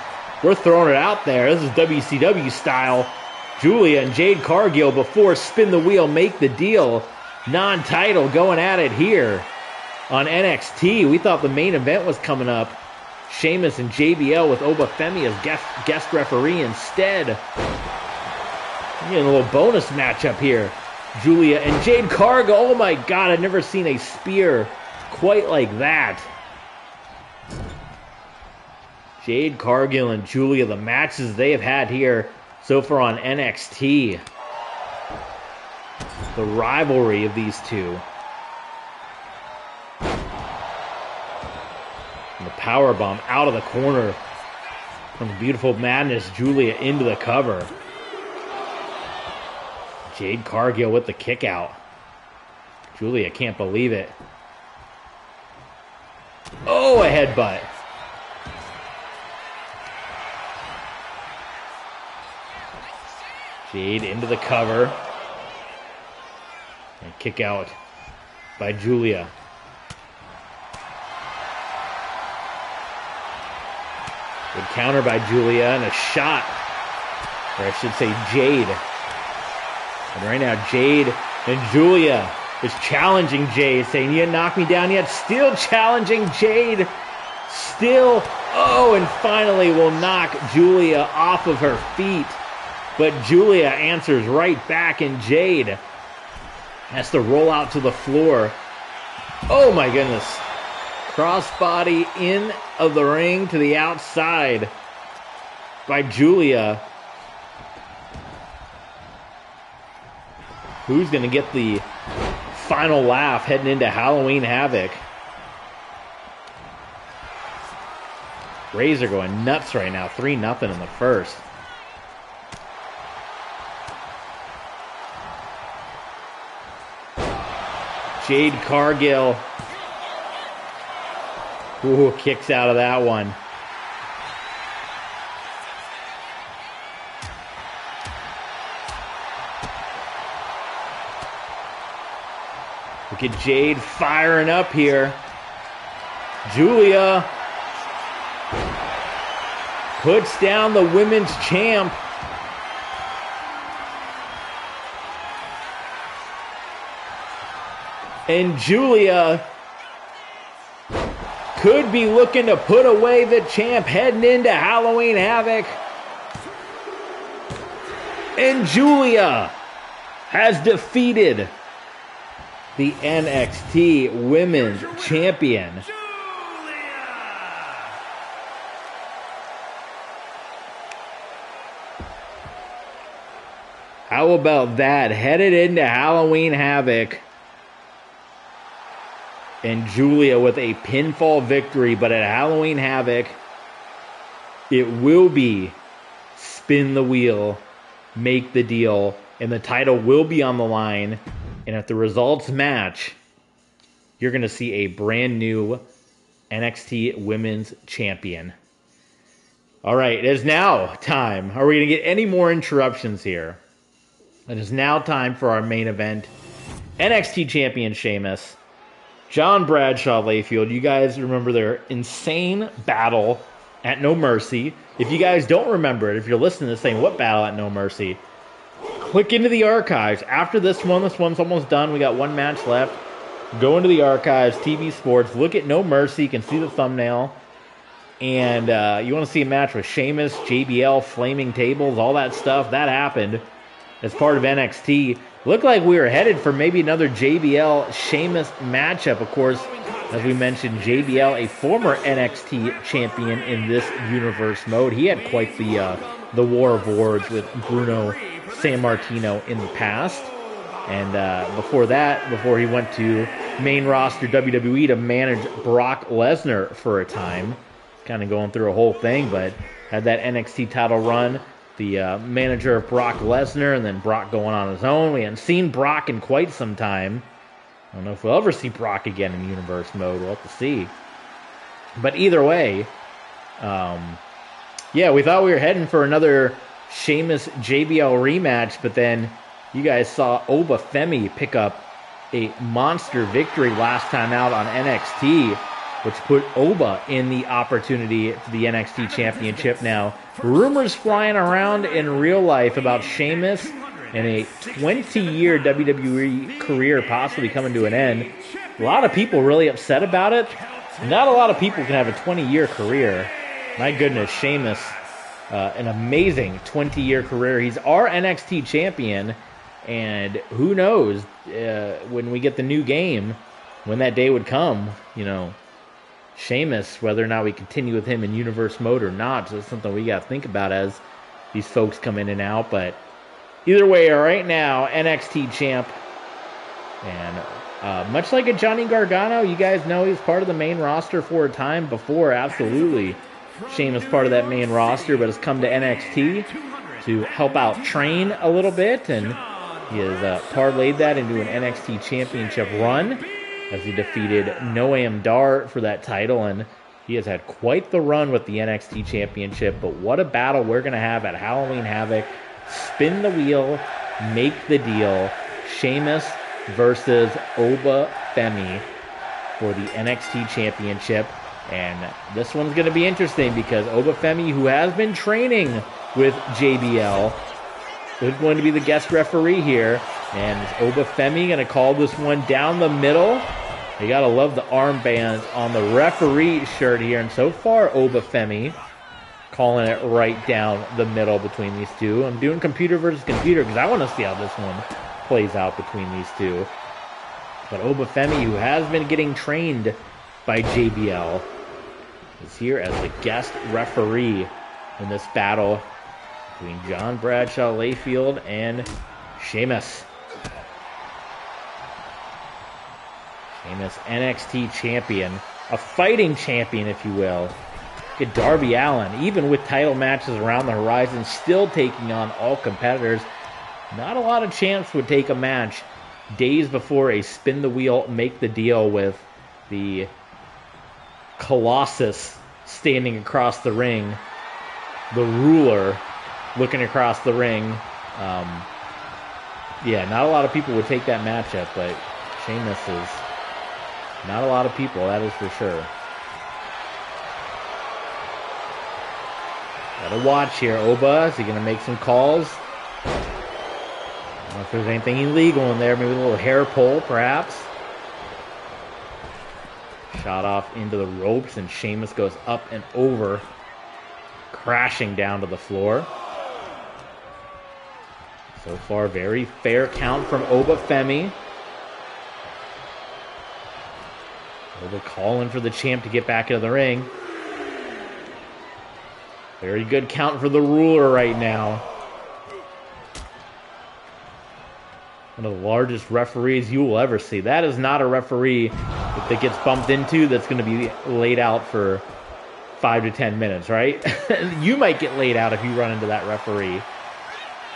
We're throwing it out there. This is WCW style. Julia and Jade Cargill before Spin the Wheel, Make the Deal. Non-title going at it here on NXT. We thought the main event was coming up. Sheamus and JBL with Oba Femi as guest referee. Instead, Getting a little bonus matchup here. Julia and Jade Cargill. Oh my God, I've never seen a spear quite like that. Jade Cargill and Julia, the matches they have had here so far on NXT. The rivalry of these two. And the powerbomb out of the corner from the Beautiful Madness. Julia into the cover. Jade Cargill with the kick out. Julia can't believe it. Oh, a headbutt. Jade into the cover. And kick out by Julia. Good counter by Julia and a shot. Or I should say Jade. And right now Jade and Julia is challenging Jade, saying, "You knocked me down," yet still challenging Jade. Still, oh, and finally will knock Julia off of her feet. But Julia answers right back, and Jade has to roll out to the floor. Oh my goodness. Crossbody in of the ring to the outside by Julia. Who's going to get the final laugh heading into Halloween Havoc? Rays are going nuts right now. 3-0 in the first. Jade Cargill. Ooh, kicks out of that one. Look at Jade firing up here. Julia puts down the women's champ. And Julia could be looking to put away the champ heading into Halloween Havoc. And Julia has defeated the NXT Women's Champion. How about that? Headed into Halloween Havoc. And Julia with a pinfall victory, but at Halloween Havoc, it will be spin the wheel, make the deal, and the title will be on the line. And if the results match, you're going to see a brand new NXT Women's Champion. All right, it is now time. Are we going to get any more interruptions here? It is now time for our main event. NXT Champion Sheamus, John Bradshaw Layfield. You guys remember their insane battle at No Mercy. If you guys don't remember it, if you're listening to this saying, what battle at No Mercy? Click into the archives. After this one's almost done. We got one match left. Go into the archives, TV Sports. Look at No Mercy. You can see the thumbnail. And you want to see a match with Sheamus, JBL, Flaming Tables, all that stuff. That happened as part of NXT. Looked like we were headed for maybe another JBL Sheamus matchup. Of course, as we mentioned, JBL, a former NXT champion in this universe mode. He had quite the war of words with Bruno Sammartino in the past. And before that, before he went to main roster WWE to manage Brock Lesnar for a time. Kind of going through a whole thing, but had that NXT title run. The manager of Brock Lesnar, and then Brock going on his own. We hadn't seen Brock in quite some time. I don't know if we'll ever see Brock again in universe mode. We'll have to see. But either way, yeah, we thought we were heading for another Sheamus JBL rematch, but then you guys saw Oba Femi pick up a monster victory last time out on NXT, which put Oba in the opportunity for the NXT Championship. Now, rumors flying around in real life about Sheamus and a 20-year WWE career possibly coming to an end. A lot of people really upset about it. Not a lot of people can have a 20-year career. My goodness, Sheamus an amazing 20-year career. He's our NXT champion, and who knows when we get the new game, when that day would come, you know, Sheamus, whether or not we continue with him in Universe mode or not. So that's something we got to think about as these folks come in and out. But either way, right now, NXT champ. And much like a Johnny Gargano, you guys know he's part of the main roster for a time before. Absolutely. Sheamus part of that main roster, but has come to NXT to help out train a little bit. And he has parlayed that into an NXT championship run, as he defeated Noam Dar for that title, and he has had quite the run with the NXT Championship. But what a battle we're going to have at Halloween Havoc. Spin the wheel, make the deal. Sheamus versus Oba Femi for the NXT Championship. And this one's going to be interesting because Oba Femi, who has been training with JBL, is going to be the guest referee here. And is Oba Femi going to call this one down the middle? You got to love the armbands on the referee shirt here. And so far, Oba Femi calling it right down the middle between these two. I'm doing computer versus computer because I want to see how this one plays out between these two. But Oba Femi, who has been getting trained by JBL, is here as the guest referee in this battle between John Bradshaw Layfield and Sheamus. Sheamus, NXT champion, a fighting champion, if you will. Get Darby Allin, even with title matches around the horizon, still taking on all competitors. Not a lot of champs would take a match days before a spin the wheel, make the deal with the Colossus standing across the ring, the ruler looking across the ring. Yeah, not a lot of people would take that matchup, but Sheamus is not a lot of people, that is for sure. Gotta watch here. Oba, is he gonna make some calls? I don't know if there's anything illegal in there. Maybe a little hair pull, perhaps. Shot off into the ropes, and Sheamus goes up and over, crashing down to the floor. So far, very fair count from Oba Femi. Oba calling for the champ to get back into the ring. Very good count for the ruler right now. One of the largest referees you will ever see. That is not a referee that gets bumped into that's going to be laid out for 5 to 10 minutes, right? You might get laid out if you run into that referee.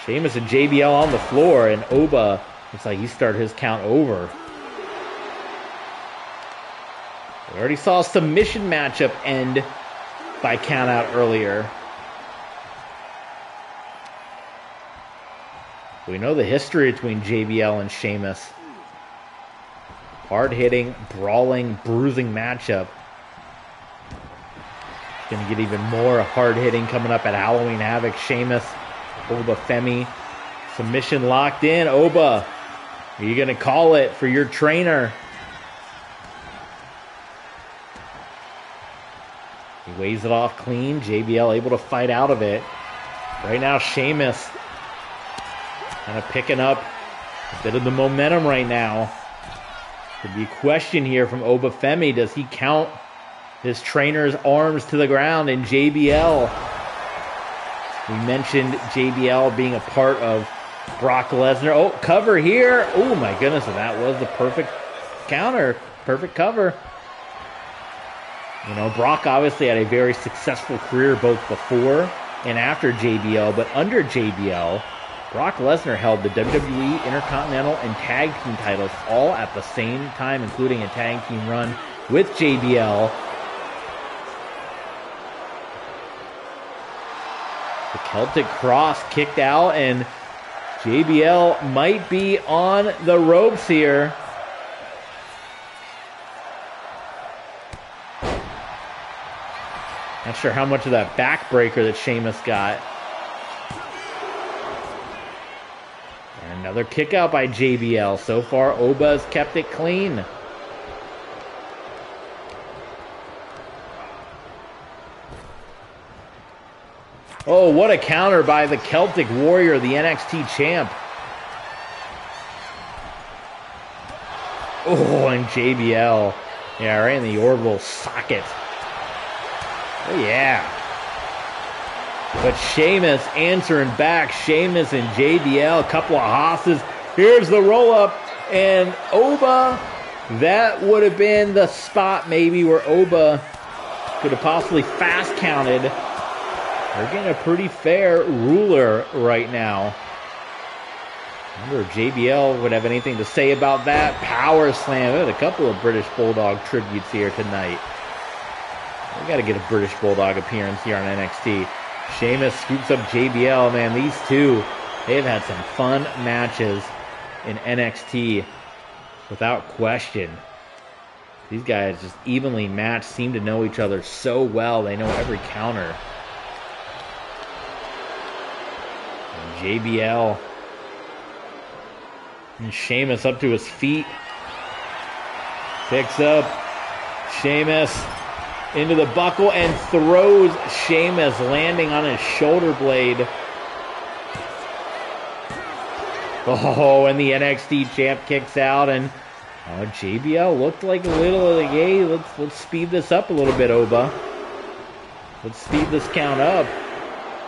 Sheamus and JBL on the floor, and Oba looks like he started his count over. We already saw a submission matchup end by count out earlier. We know the history between JBL and Sheamus. Hard-hitting, brawling, bruising matchup. Going to get even more hard-hitting coming up at Halloween Havoc. Sheamus, Oba Femi. Submission locked in. Oba, are you going to call it for your trainer? He weighs it off clean. JBL able to fight out of it. Right now, Sheamus kind of picking up a bit of the momentum right now. Could be a question here from Oba Femi. Does he count his trainer's arms to the ground? And JBL, we mentioned JBL being a part of Brock Lesnar. Oh, cover here. Oh my goodness, and that was the perfect counter. Perfect cover. You know, Brock obviously had a very successful career both before and after JBL, but under JBL, Brock Lesnar held the WWE Intercontinental and Tag Team titles all at the same time, including a tag team run with JBL. The Celtic Cross kicked out, and JBL might be on the ropes here. Not sure how much of that backbreaker that Sheamus got. And another kick out by JBL. So far, Oba's kept it clean. Oh, what a counter by the Celtic Warrior, the NXT champ. Oh, and JBL. Yeah, right in the orbital socket. Oh, yeah. But Sheamus answering back. Sheamus and JBL, a couple of hosses. Here's the roll-up. And Oba, that would have been the spot maybe where Oba could have possibly fast counted. They're getting a pretty fair ruler right now. I wonder if JBL would have anything to say about that. Power slam. We had a couple of British Bulldog tributes here tonight. We got to get a British Bulldog appearance here on NXT. Sheamus scoops up JBL. Man, these two, they've had some fun matches in NXT without question. These guys just evenly matched, seem to know each other so well. They know every counter. And JBL and Sheamus up to his feet. Picks up Sheamus into the buckle and throws Sheamus, landing on his shoulder blade. Oh, and the NXT champ kicks out, and JBL looked like a little like, hey, let's speed this up a little bit, Oba. Let's speed this count up.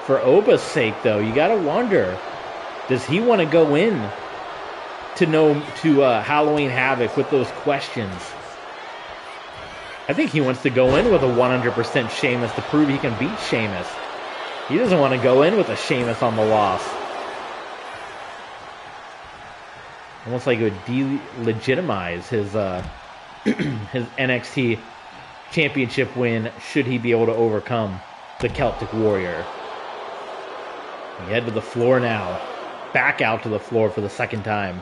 For Oba's sake, though, you gotta wonder, does he want to go in to Halloween Havoc with those questions? I think he wants to go in with a 100% Sheamus to prove he can beat Sheamus. He doesn't want to go in with a Sheamus on the loss. Almost like it would delegitimize his his NXT championship win should he be able to overcome the Celtic Warrior. We head to the floor now. Back out to the floor for the second time.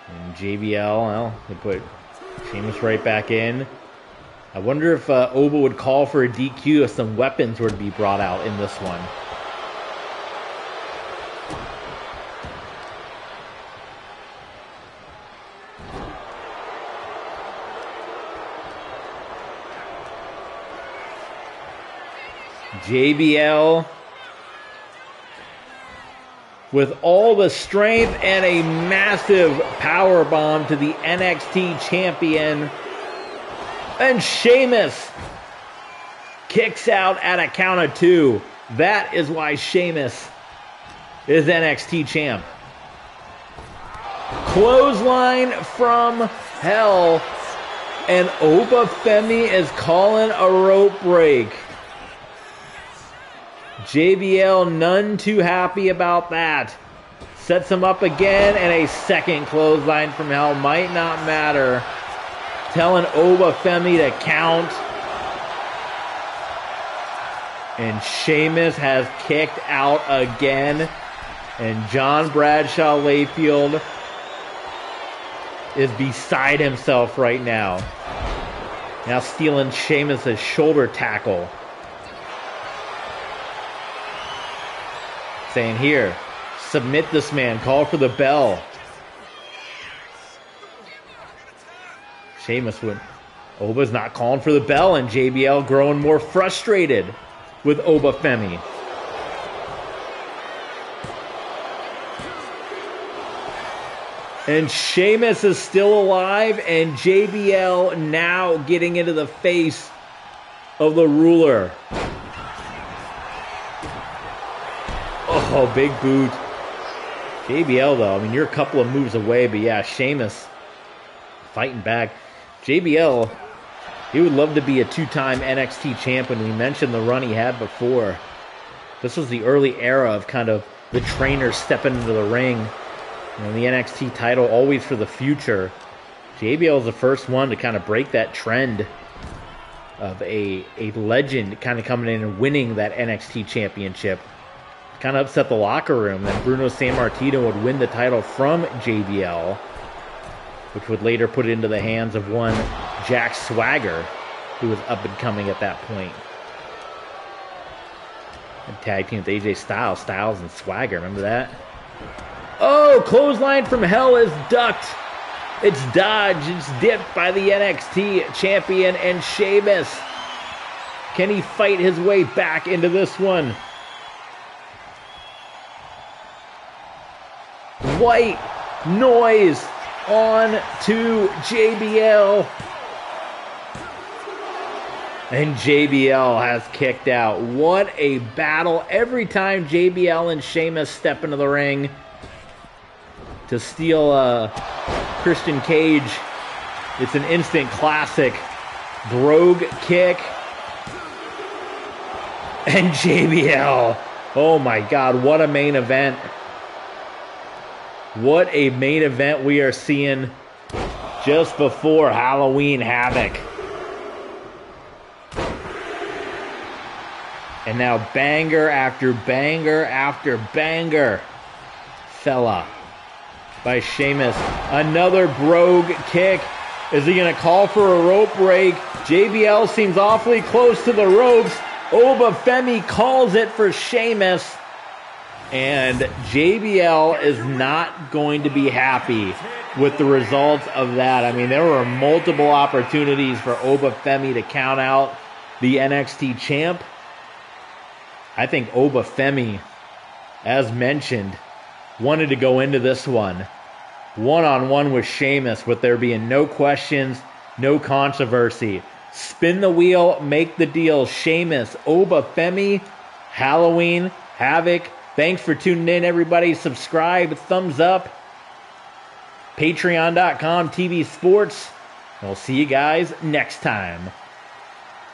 And JBL, well, they put Sheamus right back in. I wonder if Oba would call for a DQ if some weapons were to be brought out in this one. JBL with all the strength and a massive power bomb to the NXT champion. And Sheamus kicks out at a count of 2. That is why Sheamus is NXT champ. Clothesline from hell. And Oba Femi is calling a rope break. JBL none too happy about that. Sets him up again, and a second clothesline from hell might not matter. Telling Oba Femi to count. And Sheamus has kicked out again. And John Bradshaw Layfield is beside himself right now. Now stealing Sheamus' shoulder tackle. Saying here, submit this man, call for the bell. Sheamus went, Oba's not calling for the bell, and JBL growing more frustrated with Oba Femi. And Sheamus is still alive, and JBL now getting into the face of the ruler. Oh, big boot. JBL, though, I mean, you're a couple of moves away, but yeah, Sheamus fighting back. JBL, he would love to be a 2-time NXT champion. We mentioned the run he had before. This was the early era of kind of the trainer stepping into the ring. You know, the NXT title always for the future. JBL is the first one to kind of break that trend of a legend kind of coming in and winning that NXT championship. Kind of upset the locker room. Then Bruno Sammartino would win the title from JBL, which would later put it into the hands of one Jack Swagger, who was up and coming at that point. And tag team with AJ Styles, Styles and Swagger. Remember that? Oh, clothesline from hell is ducked. It's dodged. It's dipped by the NXT champion and Sheamus. Can he fight his way back into this one? white noise on to JBL. And JBL has kicked out. What a battle. Every time JBL and Sheamus step into the ring to steal Christian Cage, it's an instant classic. Brogue kick. And JBL. Oh my God, what a main event. What a main event we are seeing just before Halloween Havoc. And now banger after banger after banger. Fella by Sheamus. Another brogue kick. Is he going to call for a rope break? JBL seems awfully close to the ropes. Oba Femi calls it for Sheamus. And JBL is not going to be happy with the results of that. I mean, there were multiple opportunities for Oba Femi to count out the NXT champ. I think Oba Femi, as mentioned, wanted to go into this one-on-one with Sheamus with there being no questions, no controversy. Spin the wheel, make the deal. Sheamus, Oba Femi, Halloween Havoc. Thanks for tuning in, everybody. Subscribe, thumbs up. Patreon.com, TV Sports. We'll see you guys next time.